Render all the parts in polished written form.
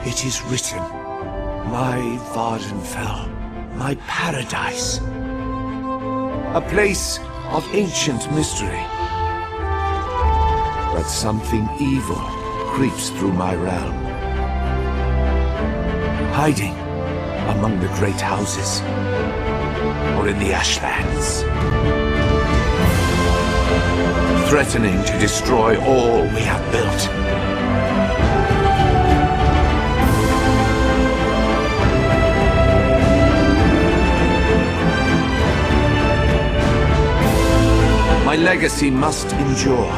It is written, my Vardenfell, my paradise. A place of ancient mystery. But something evil creeps through my realm. Hiding among the great houses, or in the ashlands. Threatening to destroy all we have built. My legacy must endure.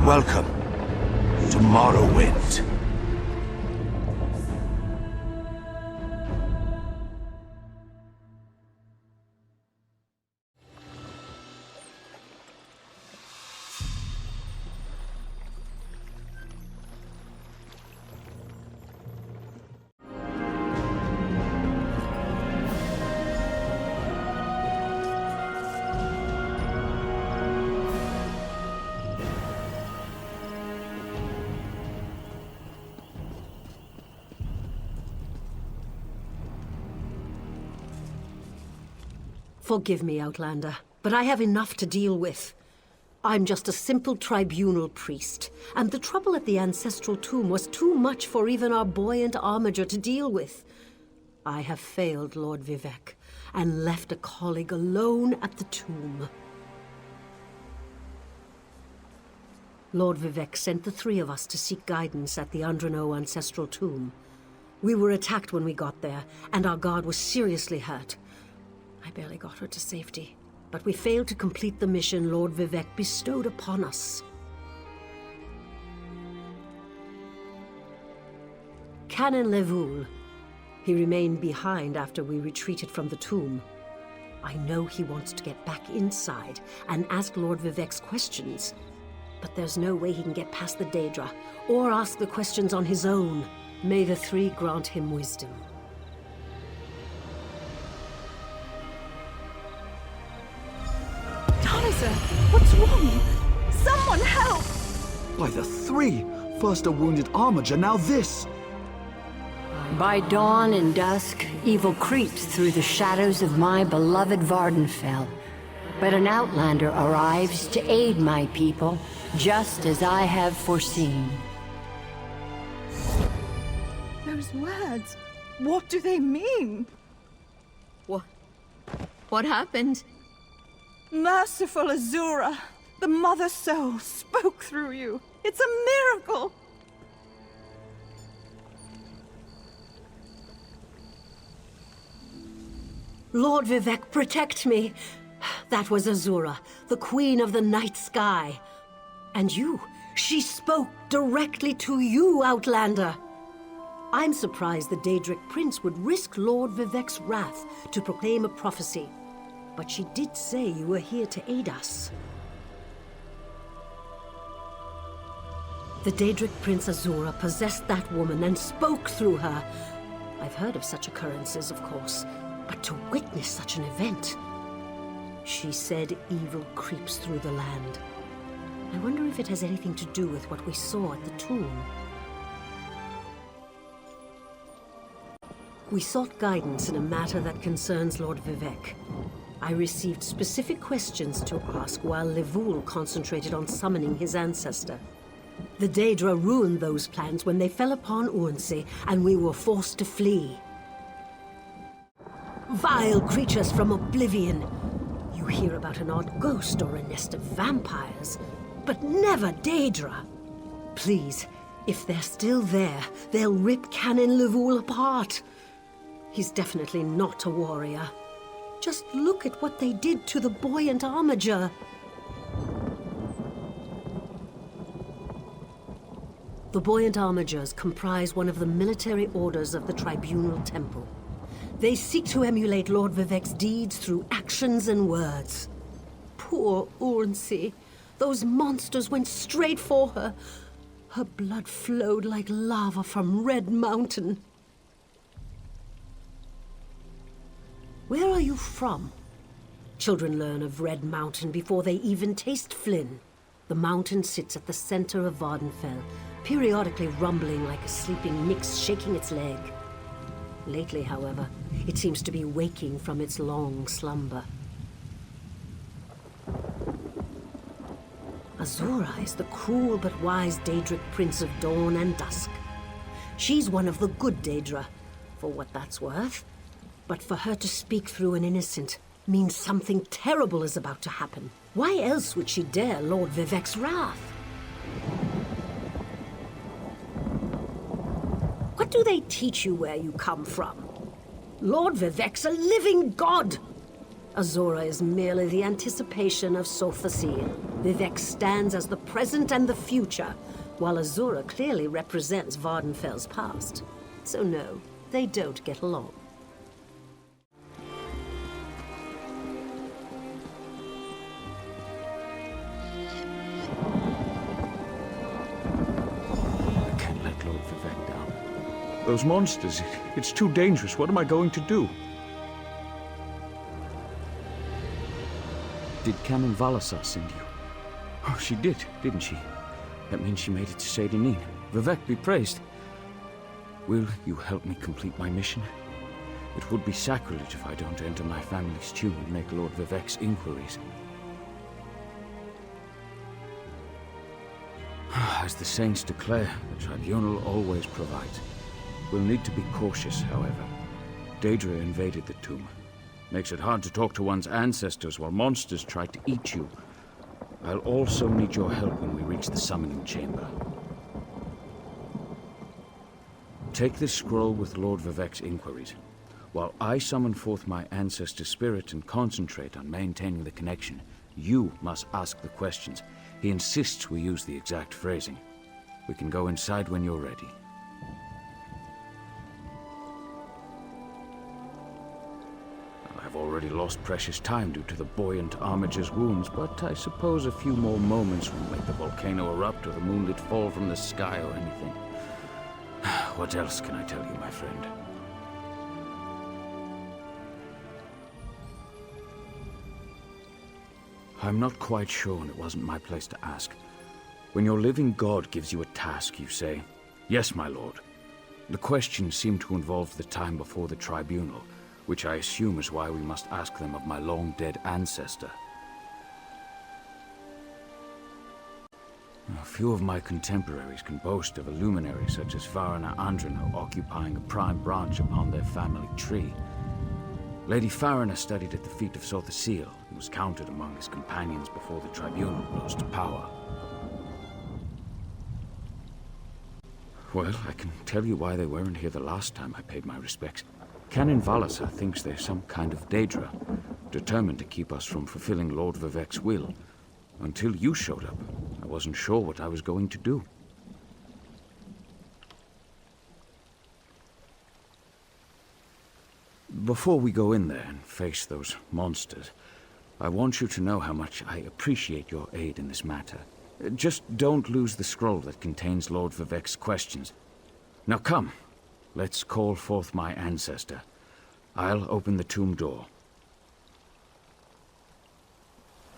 Welcome to Morrowind. Forgive me, Outlander, but I have enough to deal with. I'm just a simple tribunal priest, and the trouble at the ancestral tomb was too much for even our buoyant armiger to deal with. I have failed Lord Vivec, and left a colleague alone at the tomb. Lord Vivec sent the three of us to seek guidance at the Undreno ancestral tomb. We were attacked when we got there, and our guard was seriously hurt. I barely got her to safety, but we failed to complete the mission Lord Vivec bestowed upon us. Canon Levoul. He remained behind after we retreated from the tomb. I know he wants to get back inside and ask Lord Vivec's questions, but there's no way he can get past the Daedra, or ask the questions on his own. May the three grant him wisdom. What's wrong? Someone help! By the three! First a wounded armiger, now this! By dawn and dusk, evil creeps through the shadows of my beloved Vardenfell. But an outlander arrives to aid my people, just as I have foreseen. Those words, what do they mean? What happened? Merciful Azura, the Mother Soul spoke through you. It's a miracle! Lord Vivec, protect me! That was Azura, the Queen of the Night Sky. And you, she spoke directly to you, Outlander. I'm surprised the Daedric Prince would risk Lord Vivec's wrath to proclaim a prophecy. But she did say you were here to aid us. The Daedric Prince Azura possessed that woman and spoke through her. I've heard of such occurrences, of course, but to witness such an event... She said evil creeps through the land. I wonder if it has anything to do with what we saw at the tomb. We sought guidance in a matter that concerns Lord Vivec. I received specific questions to ask while Levoul concentrated on summoning his ancestor. The Daedra ruined those plans when they fell upon Urnsey, and we were forced to flee. Vile creatures from oblivion! You hear about an odd ghost or a nest of vampires, but never Daedra! Please, if they're still there, they'll rip Canon Levoul apart. He's definitely not a warrior. Just look at what they did to the buoyant armiger. The buoyant armigers comprise one of the military orders of the Tribunal Temple. They seek to emulate Lord Vivec's deeds through actions and words. Poor Urnsey. Those monsters went straight for her. Her blood flowed like lava from Red Mountain. Where are you from? Children learn of Red Mountain before they even taste Flynn. The mountain sits at the center of Vardenfell, periodically rumbling like a sleeping Nyx shaking its leg. Lately, however, it seems to be waking from its long slumber. Azura is the cruel but wise Daedric Prince of Dawn and Dusk. She's one of the good Daedra, for what that's worth. But for her to speak through an innocent means something terrible is about to happen. Why else would she dare Lord Vivec's wrath? What do they teach you where you come from? Lord Vivec's a living god! Azura is merely the anticipation of Sothasil. Vivec stands as the present and the future, while Azura clearly represents Vardenfell's past. So no, they don't get along. I can't let Lord Vivec down. Those monsters, it's too dangerous. What am I going to do? Did Canon Valasar send you? Oh, she did, didn't she? That means she made it to Seyda-Neen. Vivec be praised. Will you help me complete my mission? It would be sacrilege if I don't enter my family's tomb and make Lord Vivec's inquiries. As the saints declare, the tribunal always provides. We'll need to be cautious, however. Daedra invaded the tomb. Makes it hard to talk to one's ancestors while monsters try to eat you. I'll also need your help when we reach the summoning chamber. Take this scroll with Lord Vivec's inquiries. While I summon forth my ancestor spirit and concentrate on maintaining the connection, you must ask the questions. He insists we use the exact phrasing. We can go inside when you're ready. I've already lost precious time due to the buoyant Armiger's wounds, but I suppose a few more moments won't make the volcano erupt or the moonlit fall from the sky or anything. What else can I tell you, my friend? I'm not quite sure, and it wasn't my place to ask. When your living god gives you a task, you say, "Yes, my lord." The questions seem to involve the time before the tribunal, which I assume is why we must ask them of my long-dead ancestor. A few of my contemporaries can boast of a luminary such as Farina Andrino occupying a prime branch upon their family tree. Lady Farina studied at the feet of Sothasil and was counted among his companions before the tribunal rose to power. Well, I can tell you why they weren't here the last time I paid my respects. Canon Valasar thinks they're some kind of Daedra, determined to keep us from fulfilling Lord Vivec's will. Until you showed up, I wasn't sure what I was going to do. Before we go in there and face those monsters, I want you to know how much I appreciate your aid in this matter. Just don't lose the scroll that contains Lord Vivec's questions. Now come. Let's call forth my ancestor. I'll open the tomb door.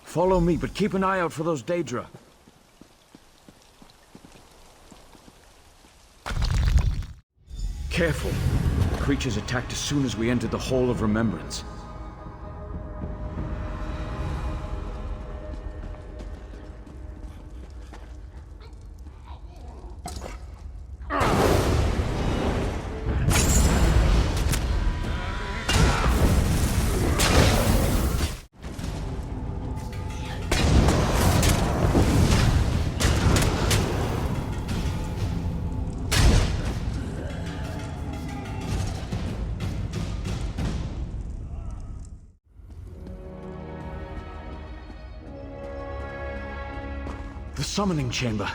Follow me, but keep an eye out for those Daedra. Careful. The creatures attacked as soon as we entered the Hall of Remembrance. The summoning chamber.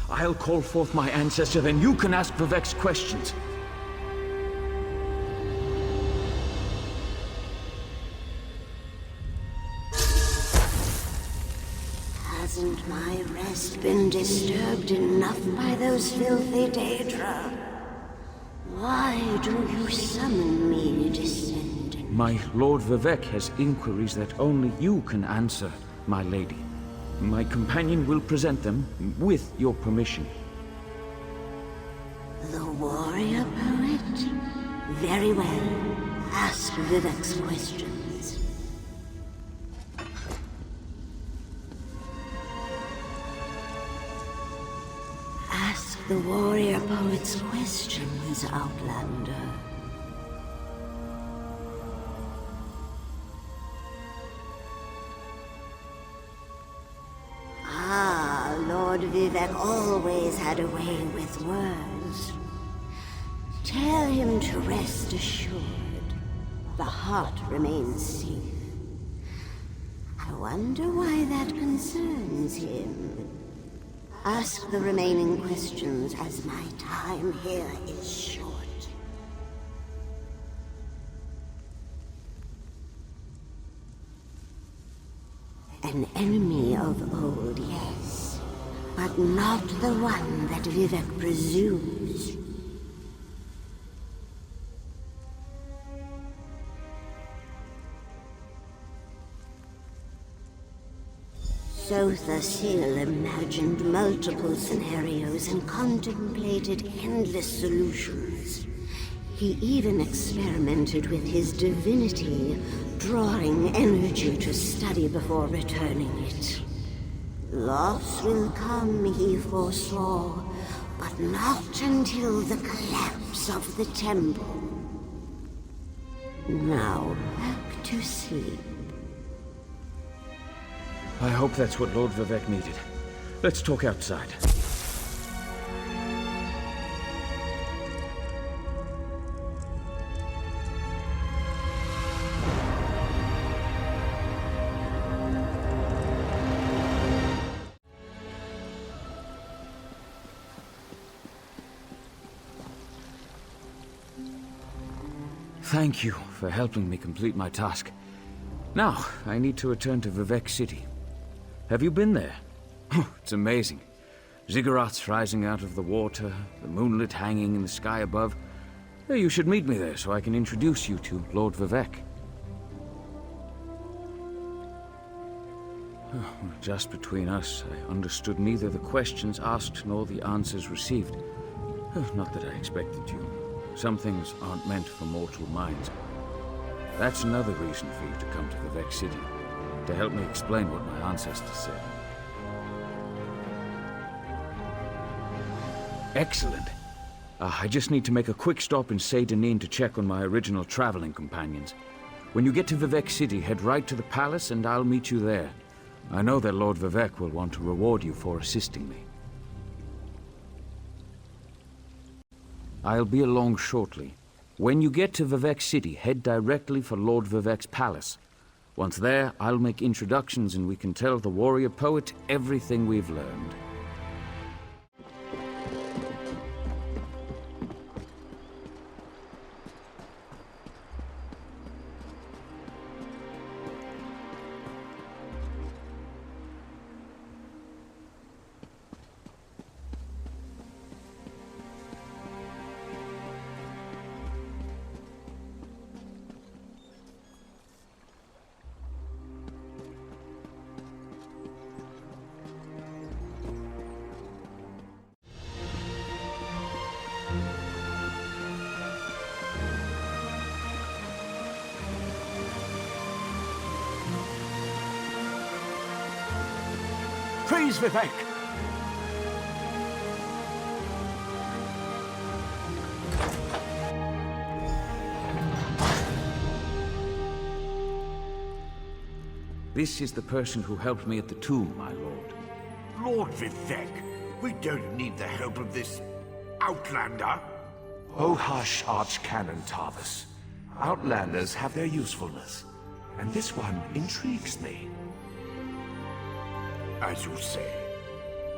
I'll call forth my ancestor, then you can ask Vivec's questions. Hasn't my rest been disturbed enough by those filthy Daedra? Why do you summon me, descendant? My Lord Vivek has inquiries that only you can answer, my lady. My companion will present them with your permission. The warrior poet? Very well. Ask Vivek's questions. Ask the warrior poet's questions, Outlander. Lord Vivek always had a way with words. Tell him to rest assured. The heart remains safe. I wonder why that concerns him. Ask the remaining questions, as my time here is short. An enemy of old, yes. But not the one that Vivek presumes. Sotha Sil imagined multiple scenarios and contemplated endless solutions. He even experimented with his divinity, drawing energy to study before returning it. Loss will come, he foresaw, but not until the collapse of the temple. Now, back to sleep. I hope that's what Lord Vivek needed. Let's talk outside. Thank you for helping me complete my task. Now, I need to return to Vivek City. Have you been there? It's amazing. Ziggurats rising out of the water, the moonlit hanging in the sky above. You should meet me there so I can introduce you to Lord Vivek. Just between us, I understood neither the questions asked nor the answers received. Not that I expected you. Some things aren't meant for mortal minds. That's another reason for you to come to Vivek City, to help me explain what my ancestors said. Excellent. I just need to make a quick stop in Saint-Denis to check on my original traveling companions. When you get to Vivek City, head right to the palace and I'll meet you there. I know that Lord Vivek will want to reward you for assisting me. I'll be along shortly. When you get to Vivek City, head directly for Lord Vivek's palace. Once there, I'll make introductions and we can tell the warrior poet everything we've learned. Praise Vivek! This is the person who helped me at the tomb, my lord. Lord Vivek, we don't need the help of this outlander. Oh hush, Archcanon Tarvis. Outlanders have their usefulness, and this one intrigues me. As you say.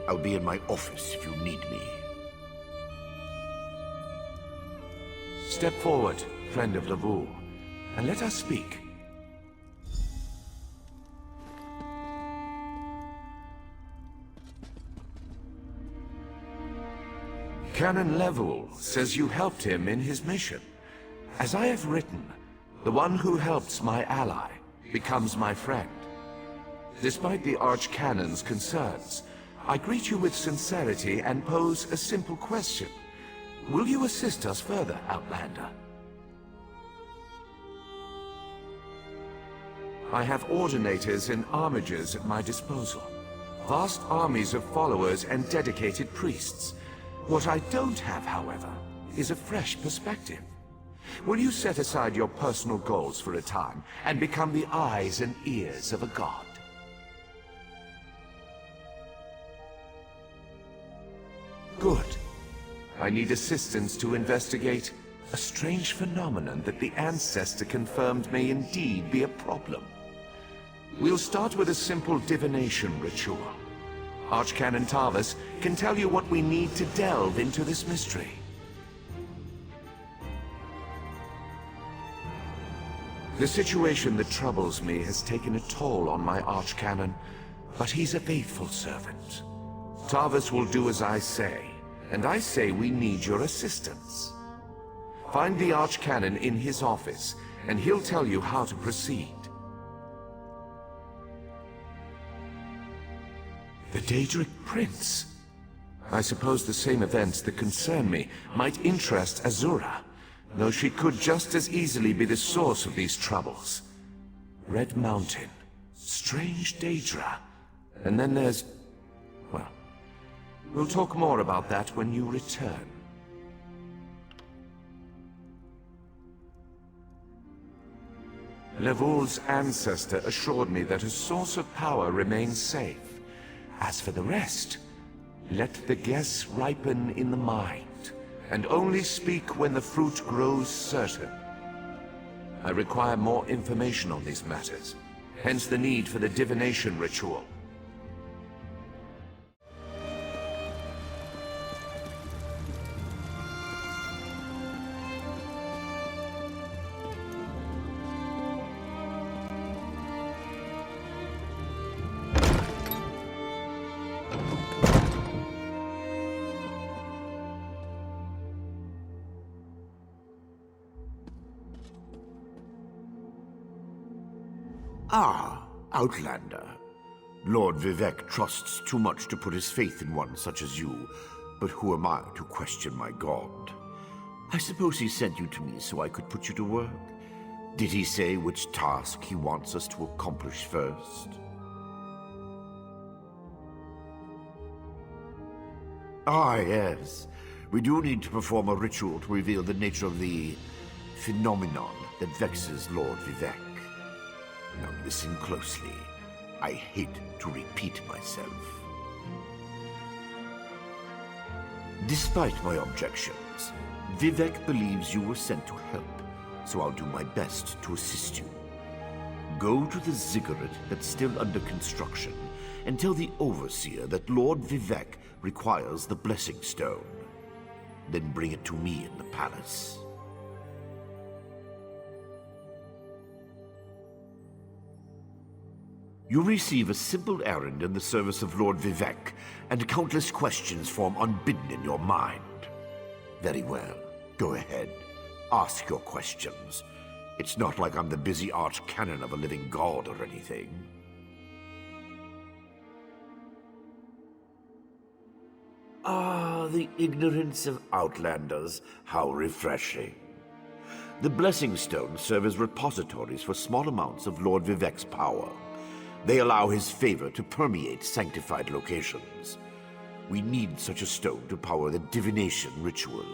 I'll be in my office if you need me. Step forward, friend of Lavul, and let us speak. Canon Level says you helped him in his mission. As I have written, The one who helps my ally becomes my friend. Despite the Archcanon's concerns, I greet you with sincerity and pose a simple question. Will you assist us further, Outlander? I have ordinators and armigers at my disposal. Vast armies of followers and dedicated priests. What I don't have, however, is a fresh perspective. Will you set aside your personal goals for a time and become the eyes and ears of a god? Good. I need assistance to investigate a strange phenomenon that the Ancestor confirmed may indeed be a problem. We'll start with a simple divination ritual. Archcanon Tarvis can tell you what we need to delve into this mystery. The situation that troubles me has taken a toll on my Archcanon, but he's a faithful servant. Tarvis will do as I say, and I say we need your assistance. Find the Archcanon in his office, and he'll tell you how to proceed. The Daedric Prince. I suppose the same events that concern me might interest Azura, though she could just as easily be the source of these troubles. Red Mountain, strange Daedra, and then there's... well, we'll talk more about that when you return. Levoul's ancestor assured me that a source of power remains safe. As for the rest, let the guess ripen in the mind, and only speak when the fruit grows certain. I require more information on these matters, hence the need for the divination ritual. Ah, Outlander. Lord Vivec trusts too much to put his faith in one such as you, but who am I to question my god? I suppose he sent you to me so I could put you to work. Did he say which task he wants us to accomplish first? Ah, yes. We do need to perform a ritual to reveal the nature of the phenomenon that vexes Lord Vivec. Now listen closely. I hate to repeat myself. Despite my objections, Vivec believes you were sent to help, so I'll do my best to assist you. Go to the ziggurat that's still under construction and tell the Overseer that Lord Vivec requires the Blessing Stone. Then bring it to me in the palace. You receive a simple errand in the service of Lord Vivec, and countless questions form unbidden in your mind. Very well. Go ahead. Ask your questions. It's not like I'm the busy Archcanon of a living god or anything. Ah, the ignorance of Outlanders. How refreshing. The Blessing Stones serve as repositories for small amounts of Lord Vivec's power. They allow his favor to permeate sanctified locations. We need such a stone to power the divination ritual.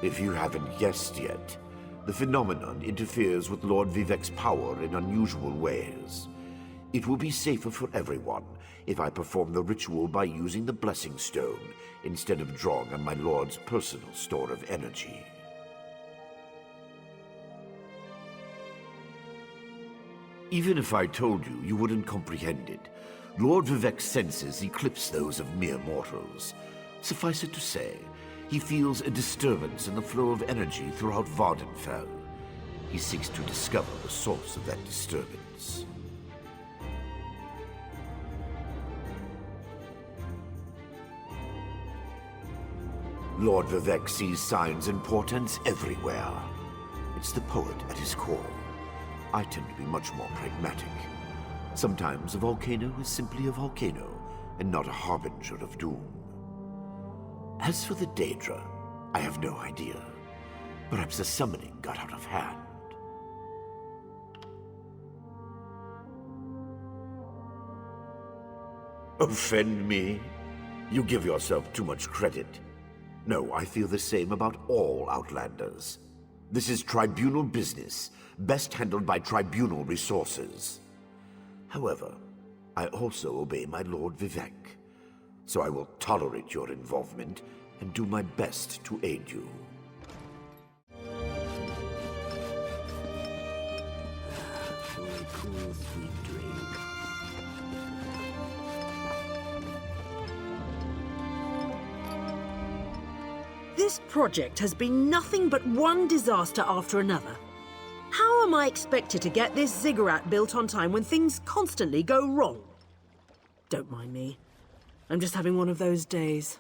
If you haven't guessed yet, the phenomenon interferes with Lord Vivec's power in unusual ways. It will be safer for everyone if I perform the ritual by using the Blessing Stone instead of drawing on my Lord's personal store of energy. Even if I told you, you wouldn't comprehend it. Lord Vivec's senses eclipse those of mere mortals. Suffice it to say, he feels a disturbance in the flow of energy throughout Vardenfell. He seeks to discover the source of that disturbance. Lord Vivek sees signs and portents everywhere. It's the poet at his core. I tend to be much more pragmatic. Sometimes a volcano is simply a volcano, and not a harbinger of doom. As for the Daedra, I have no idea. Perhaps the summoning got out of hand. Offend me? You give yourself too much credit. No, I feel the same about all Outlanders. This is tribunal business, best handled by tribunal resources. However, I also obey my Lord Vivek, so I will tolerate your involvement and do my best to aid you. Cool, sweet drink. This project has been nothing but one disaster after another. How am I expected to get this ziggurat built on time when things constantly go wrong? Don't mind me. I'm just having one of those days.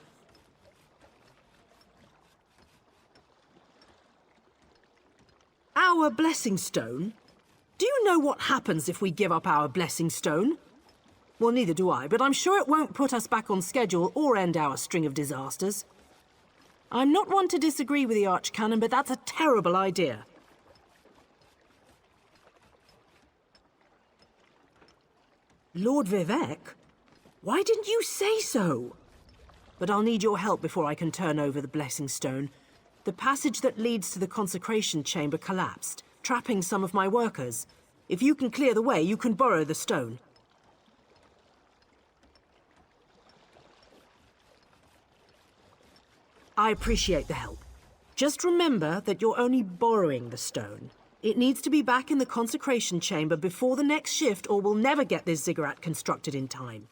Our blessing stone? Do you know what happens if we give up our blessing stone? Well, neither do I, but I'm sure it won't put us back on schedule or end our string of disasters. I'm not one to disagree with the Archcanon, but that's a terrible idea. Lord Vivek? Why didn't you say so? But I'll need your help before I can turn over the blessing stone. The passage that leads to the consecration chamber collapsed, trapping some of my workers. If you can clear the way, you can borrow the stone. I appreciate the help. Just remember that you're only borrowing the stone. It needs to be back in the consecration chamber before the next shift, or we'll never get this ziggurat constructed in time.